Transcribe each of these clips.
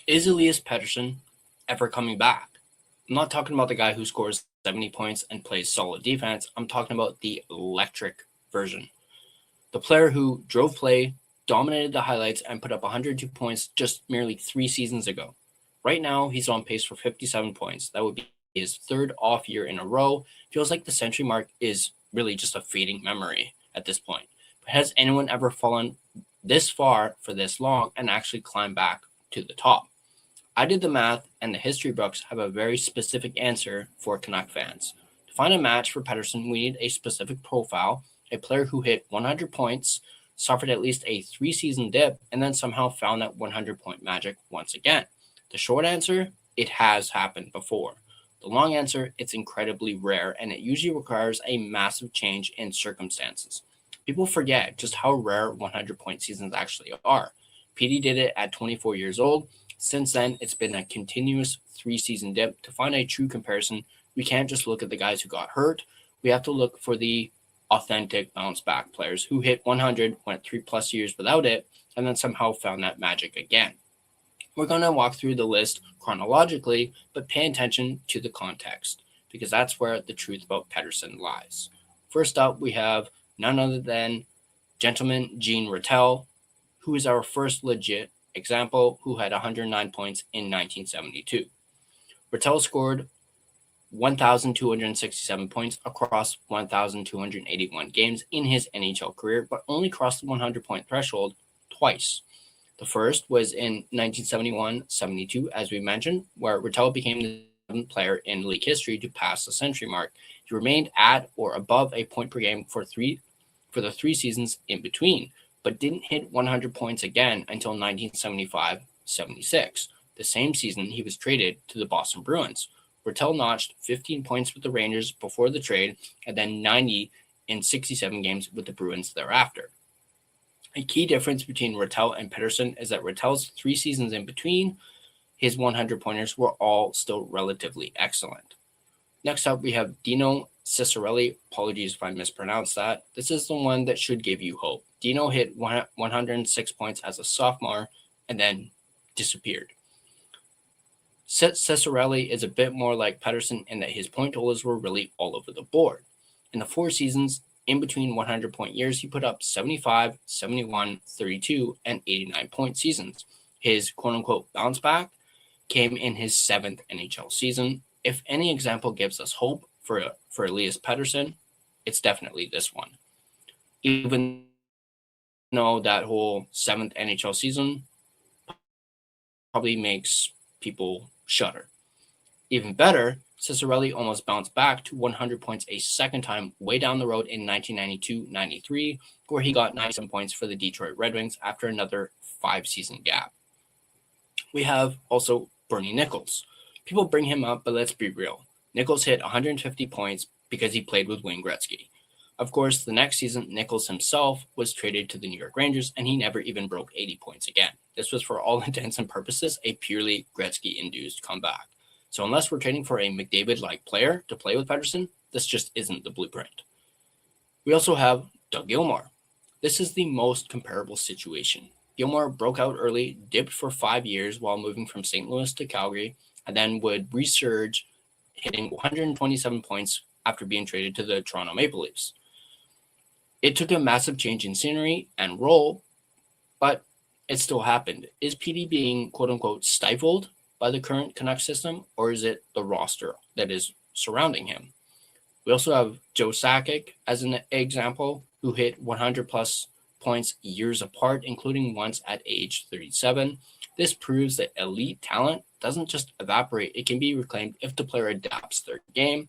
Is Elias Pettersson ever coming back? I'm not talking about the guy who scores 70 points and plays solid defense. I'm talking about the electric version. The player who drove play, dominated the highlights, and put up 102 points just merely 3 seasons ago. Right now, he's on pace for 57 points. That would be his third off year in a row. Feels like the century mark is really just a fading memory at this point. But has anyone ever fallen this far for this long and actually climbed back to the top? I did the math, and the history books have a very specific answer for Canuck fans. To find a match for Pettersson, we need a specific profile, a player who hit 100 points, suffered at least a 3-season dip, and then somehow found that 100-point magic once again. The short answer, it has happened before. The long answer, it's incredibly rare, and it usually requires a massive change in circumstances. People forget just how rare 100-point seasons actually are. Petey did it at 24 years old. Since then, it's been a continuous 3-season dip. To find a true comparison, we can't just look at the guys who got hurt. We have to look for the authentic bounce back players who hit 100, went 3+ years without it, and then somehow found that magic again. We're going to walk through the list chronologically, but pay attention to the context, because that's where the truth about Pettersson lies. First up, we have none other than gentleman Gene Rattel, who is our first legit example, who had 109 points in 1972. Rattel scored 1,267 points across 1,281 games in his NHL career, but only crossed the 100-point threshold twice. The first was in 1971-72, as we mentioned, where Rattel became the 7th player in league history to pass the century mark. He remained at or above a point per game for the 3 seasons in between, but didn't hit 100 points again until 1975-76, the same season he was traded to the Boston Bruins. Rattel notched 15 points with the Rangers before the trade, and then 90 in 67 games with the Bruins thereafter. A key difference between Rattel and Pettersson is that Rattel's 3 seasons in between his 100-pointers were all still relatively excellent. Next up, we have Dino Ciccarelli. Apologies if I mispronounced that. This is the one that should give you hope. Dino hit 106 points as a sophomore and then disappeared. Ciccarelli is a bit more like Pettersson in that his point totals were really all over the board. In the 4 seasons in between 100-point years, he put up 75, 71, 32, and 89-point seasons. His quote-unquote bounce back came in his 7th NHL season. If any example gives us hope for Elias Pettersson, it's definitely this one. Even though that whole 7th NHL season probably makes people shudder. Even better, Ciccarelli almost bounced back to 100 points a second time way down the road in 1992-93, where he got 97 points for the Detroit Red Wings after another 5-season gap. We have also Bernie Nicholls. People bring him up, but let's be real. Nicholls hit 150 points because he played with Wayne Gretzky. Of course, the next season, Nicholls himself was traded to the New York Rangers, and he never even broke 80 points again. This was, for all intents and purposes, a purely Gretzky-induced comeback. So unless we're trading for a McDavid-like player to play with Pettersson, this just isn't the blueprint. We also have Doug Gilmour. This is the most comparable situation. Gilmour broke out early, dipped for 5 years while moving from St. Louis to Calgary, and then would resurge, hitting 127 points after being traded to the Toronto Maple Leafs. It took a massive change in scenery and role, but it still happened. Is Petey being quote-unquote stifled by the current Canucks system, or is it the roster that is surrounding him? We also have Joe Sakic as an example, who hit 100-plus points years apart, including once at age 37. This proves that elite talent doesn't just evaporate. It can be reclaimed if the player adapts their game.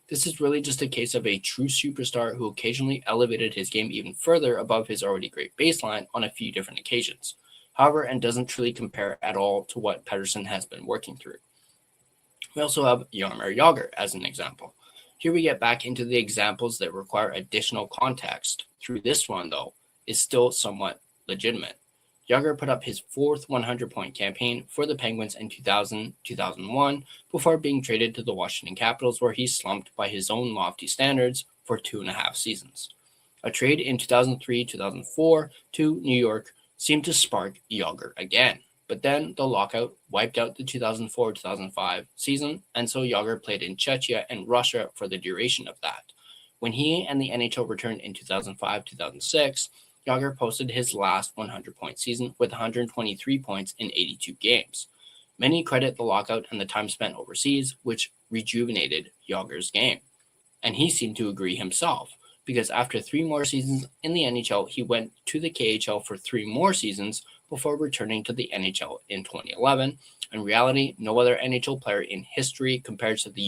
This is really just a case of a true superstar who occasionally elevated his game even further above his already great baseline on a few different occasions. However, and doesn't truly compare at all to what Pettersson has been working through. We also have Jaromir Jagr as an example. Here we get back into the examples that require additional context. Through this one, though, is still somewhat legitimate. Jagr put up his 4th 100-point campaign for the Penguins in 2000-2001 before being traded to the Washington Capitals, where he slumped by his own lofty standards for 2.5 seasons. A trade in 2003-2004 to New York seemed to spark Jagr again, But then the lockout wiped out the 2004-2005 season, and so Jágr played in Czechia and Russia for the duration of that. When he and the NHL returned in 2005-2006, Jágr posted his last 100-point season with 123 points in 82 games. Many credit the lockout and the time spent overseas, which rejuvenated Jágr's game. And he seemed to agree himself, because after 3 more seasons in the NHL, he went to the KHL for 3 more seasons before returning to the NHL in 2011. In reality, no other NHL player in history compares to the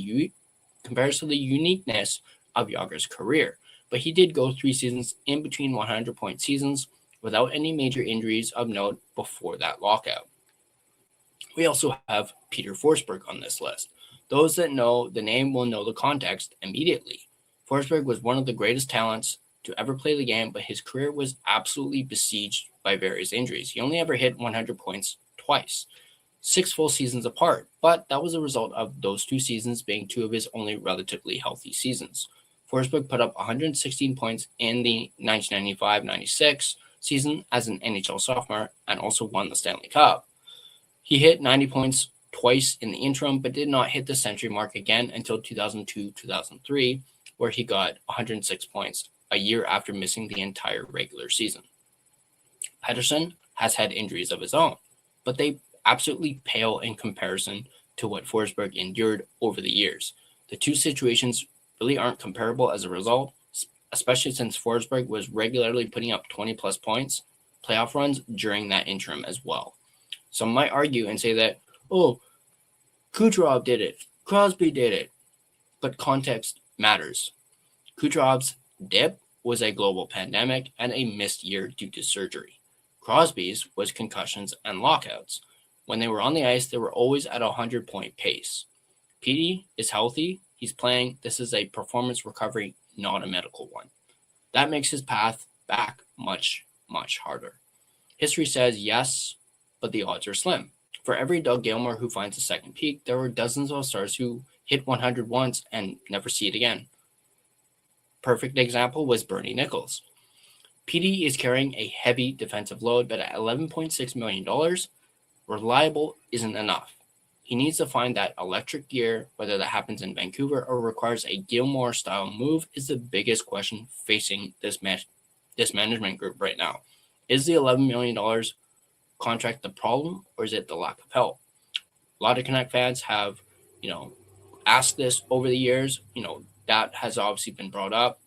uniqueness of Jágr's career. But he did go 3 seasons in between 100-point seasons without any major injuries of note before that lockout. We also have Peter Forsberg on this list. Those that know the name will know the context immediately. Forsberg was one of the greatest talents to ever play the game, but his career was absolutely besieged by various injuries. He only ever hit 100 points twice, 6 full seasons apart, but that was a result of those 2 seasons being 2 of his only relatively healthy seasons. Forsberg put up 116 points in the 1995-96 season as an NHL sophomore and also won the Stanley Cup. He hit 90 points twice in the interim, but did not hit the century mark again until 2002-2003, where he got 106 points a year after missing the entire regular season. Pettersson has had injuries of his own, but they absolutely pale in comparison to what Forsberg endured over the years. The 2 situations really aren't comparable as a result, especially since Forsberg was regularly putting up 20-plus points, playoff runs during that interim as well. Some might argue and say that, Kucherov did it, Crosby did it, but context matters. Kucherov's dip was a global pandemic and a missed year due to surgery. Crosby's was concussions and lockouts. When they were on the ice, they were always at a 100-point pace. Petey is healthy, he's playing. This is a performance recovery, not a medical one. That makes his path back much, much harder. History says yes, but the odds are slim. For every Doug Gilmour who finds a second peak, there were dozens of stars who hit 100 once and never see it again. Perfect example was Bernie Nichols. Petey is carrying a heavy defensive load, but at $11.6 million, reliable isn't enough. He needs to find that electric gear. Whether that happens in Vancouver or requires a Gilmour-style move is the biggest question facing this management group right now. Is the $11 million contract the problem, or is it the lack of help? A lot of Canuck fans have, asked this over the years. That has obviously been brought up.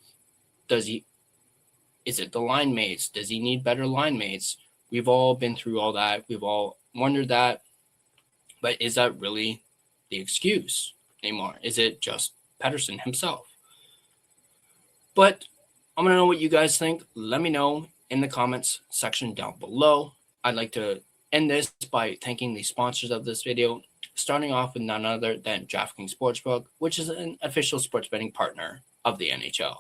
Is it the line mates? Does he need better line mates? We've all been through all that. We've all wondered that. But is that really the excuse anymore? Is it just Pettersson himself? But I'm going to know what you guys think. Let me know in the comments section down below. I'd like to end this by thanking the sponsors of this video, starting off with none other than DraftKings Sportsbook, which is an official sports betting partner of the NHL.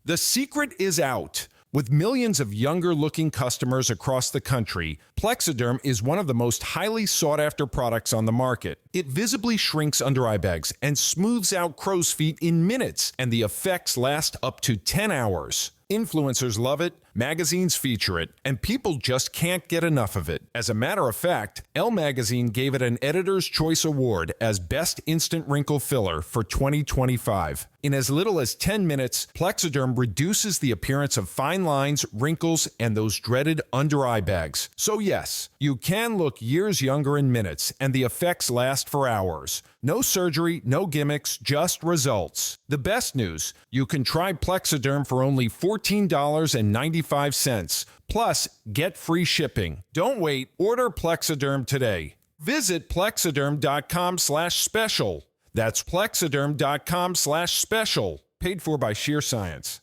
The secret is out. With millions of younger-looking customers across the country, Plexiderm is one of the most highly sought-after products on the market. It visibly shrinks under-eye bags and smooths out crow's feet in minutes, and the effects last up to 10 hours. Influencers love it, magazines feature it, and people just can't get enough of it. As a matter of fact, Elle Magazine gave it an Editor's Choice Award as Best Instant Wrinkle Filler for 2025. In as little as 10 minutes, Plexiderm reduces the appearance of fine lines, wrinkles, and those dreaded under-eye bags. So yes, you can look years younger in minutes, and the effects last for hours. No surgery, no gimmicks, just results. The best news, you can try Plexiderm for only $14.95. Plus, get free shipping. Don't wait. Order Plexiderm today. Visit plexiderm.com/special. That's plexiderm.com/special. Paid for by Sheer Science.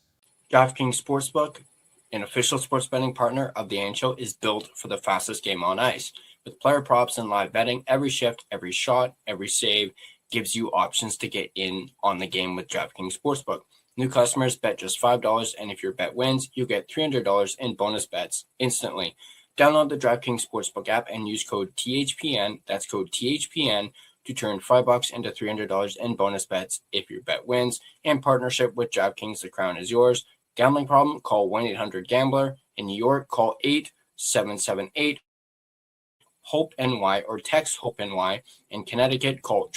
DraftKings Sportsbook, an official sports betting partner of the NHL, is built for the fastest game on ice. With player props and live betting, every shift, every shot, every save gives you options to get in on the game with DraftKings Sportsbook. New customers bet just $5, and if your bet wins, you get $300 in bonus bets instantly. Download the DraftKings Sportsbook app and use code THPN, that's code THPN, to turn $5 into $300 in bonus bets if your bet wins. In partnership with DraftKings, the crown is yours. Gambling problem? Call 1-800-GAMBLER. In New York, call 877-8 HOPE-NY or text HOPE-NY. In Connecticut, call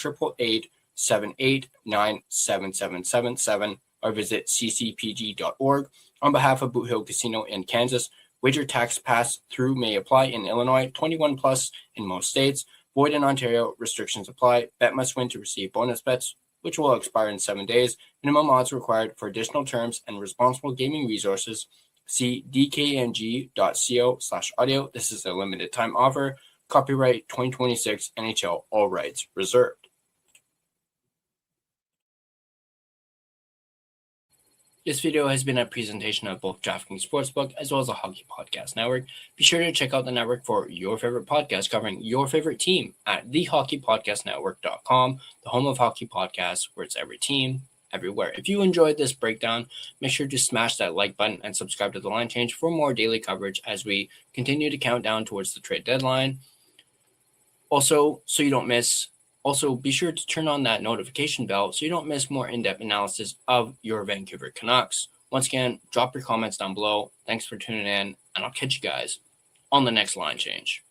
888-789-7777 or visit ccpg.org. On behalf of Boot Hill Casino in Kansas, wager tax pass-through may apply in Illinois, 21 plus in most states, void in Ontario, restrictions apply. Bet must win to receive bonus bets, which will expire in 7 days. Minimum odds required. For additional terms and responsible gaming resources, see dkng.co/audio. This is a limited time offer. Copyright 2026 NHL, all rights reserved. This video has been a presentation of both DraftKings Sportsbook as well as the Hockey Podcast Network. Be sure to check out the network for your favorite podcast covering your favorite team at thehockeypodcastnetwork.com, the home of hockey podcasts, where it's every team, everywhere. If you enjoyed this breakdown, make sure to smash that like button and subscribe to The Line Change for more daily coverage as we continue to count down towards the trade deadline. Also, be sure to turn on that notification bell so you don't miss more in-depth analysis of your Vancouver Canucks. Once again, drop your comments down below. Thanks for tuning in, and I'll catch you guys on the next Line Change.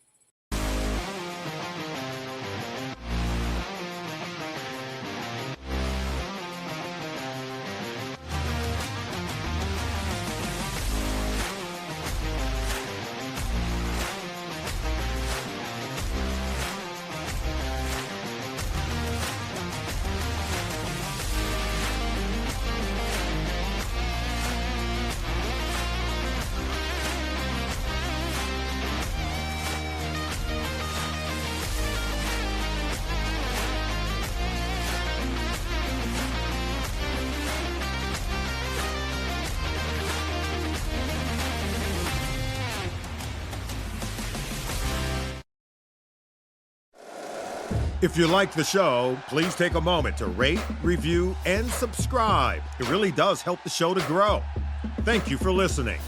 If you like the show, please take a moment to rate, review, and subscribe. It really does help the show to grow. Thank you for listening.